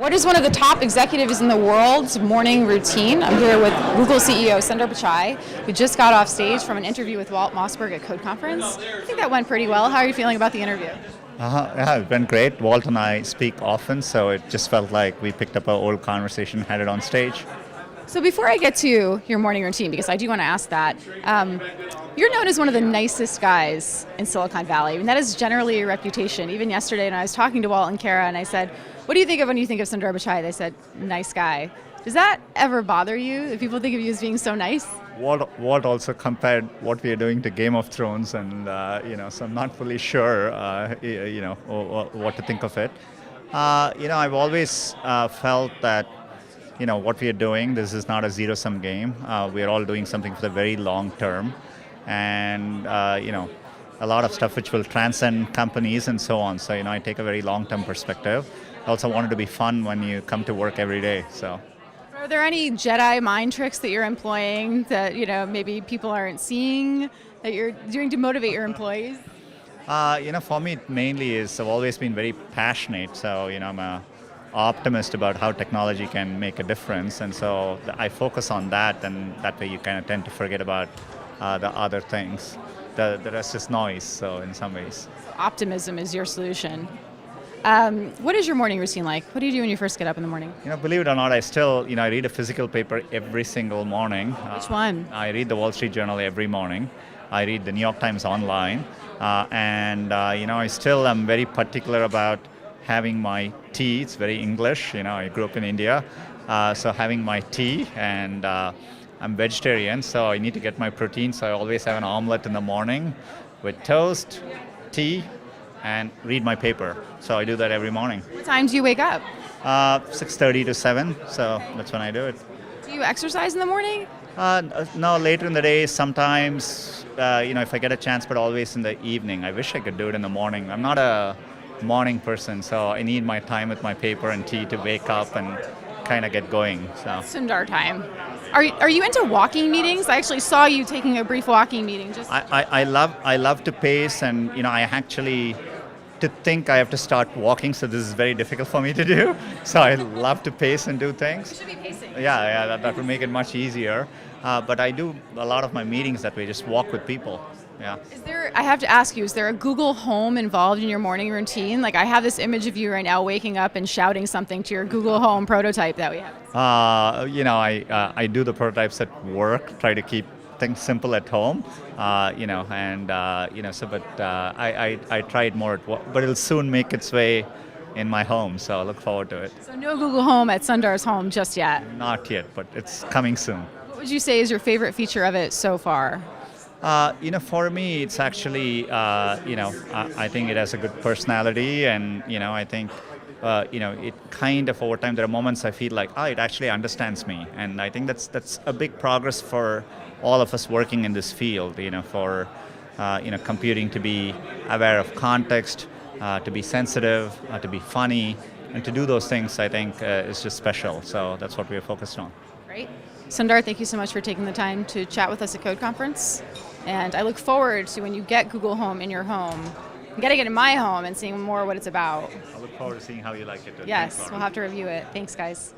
What is one of the top executives in the world's morning routine? I'm here with Google CEO Sundar Pichai, who just got off stage from an interview with Walt Mossberg at Code Conference. I think that went pretty well. How are you feeling about the interview? Yeah, it went great. Walt and I speak often, so it just felt like we picked up our old conversation, had it on stage. So before I get to your morning routine, because I do want to ask that, you're known as one of the nicest guys in Silicon Valley, and that is generally your reputation. Even yesterday when I was talking to Walt and Kara and I said, what do you think of when you think of Sundar Pichai? They said, nice guy. Does that ever bother you, if people think of you as being so nice? Walt also compared what we are doing to Game of Thrones, and so I'm not fully sure, what to think of it. I've always felt that what we are doing, this is not a zero-sum game. We are all doing something for the very long term, and a lot of stuff which will transcend companies and so on. So I take a very long-term perspective. I also want it to be fun when you come to work every day. So. Are there any Jedi mind tricks that you're employing that maybe people aren't seeing that you're doing to motivate your employees? For me, it mainly is I've always been very passionate. So I'm a optimist about how technology can make a difference, and so I focus on that, and that way you kind of tend to forget about the other things. The rest is noise, so in some ways. Optimism is your solution. What is your morning routine like? What do you do when you first get up in the morning? Believe it or not, I still, I read a physical paper every single morning. Which one? I read the Wall Street Journal every morning. I read the New York Times online, and I still am very particular about having my tea. It's very English. I grew up in India, so having my tea, and I'm vegetarian, so I need to get my protein. So I always have an omelet in the morning with toast, tea, and read my paper. So I do that every morning. What time do you wake up? 6:30 to 7. So that's when I do it. Do you exercise in the morning? No, later in the day. Sometimes, if I get a chance, but always in the evening. I wish I could do it in the morning. I'm not a morning person, so I need my time with my paper and tea to wake up and kind of get going. So Sundar time. Are you into walking meetings? I actually saw you taking a brief walking meeting. I love to pace, and I actually to think I have to start walking, so this is very difficult for me to do. So I love to pace and do things. You should be pacing. Yeah, that would make it much easier. But I do a lot of my meetings that way, just walk with people. Yeah. I have to ask you, is there a Google Home involved in your morning routine? Like, I have this image of you right now waking up and shouting something to your Google Home prototype that we have. I do the prototypes at work, try to keep things simple at home, I try it more at work, but it'll soon make its way in my home, so I look forward to it. So no Google Home at Sundar's home just yet? Not yet, but it's coming soon. What would you say is your favorite feature of it so far? For me, it's actually, I think it has a good personality, and, I think, it kind of over time, there are moments I feel like, it actually understands me. And I think that's a big progress for all of us working in this field, for, computing to be aware of context, to be sensitive, to be funny, and to do those things, I think, is just special. So that's what we're focused on. Great. Sundar, thank you so much for taking the time to chat with us at Code Conference. And I look forward to when you get Google Home in your home, getting it in my home and seeing more what it's about. I look forward to seeing how you like it. Yes, we'll have to review it. Thanks, guys.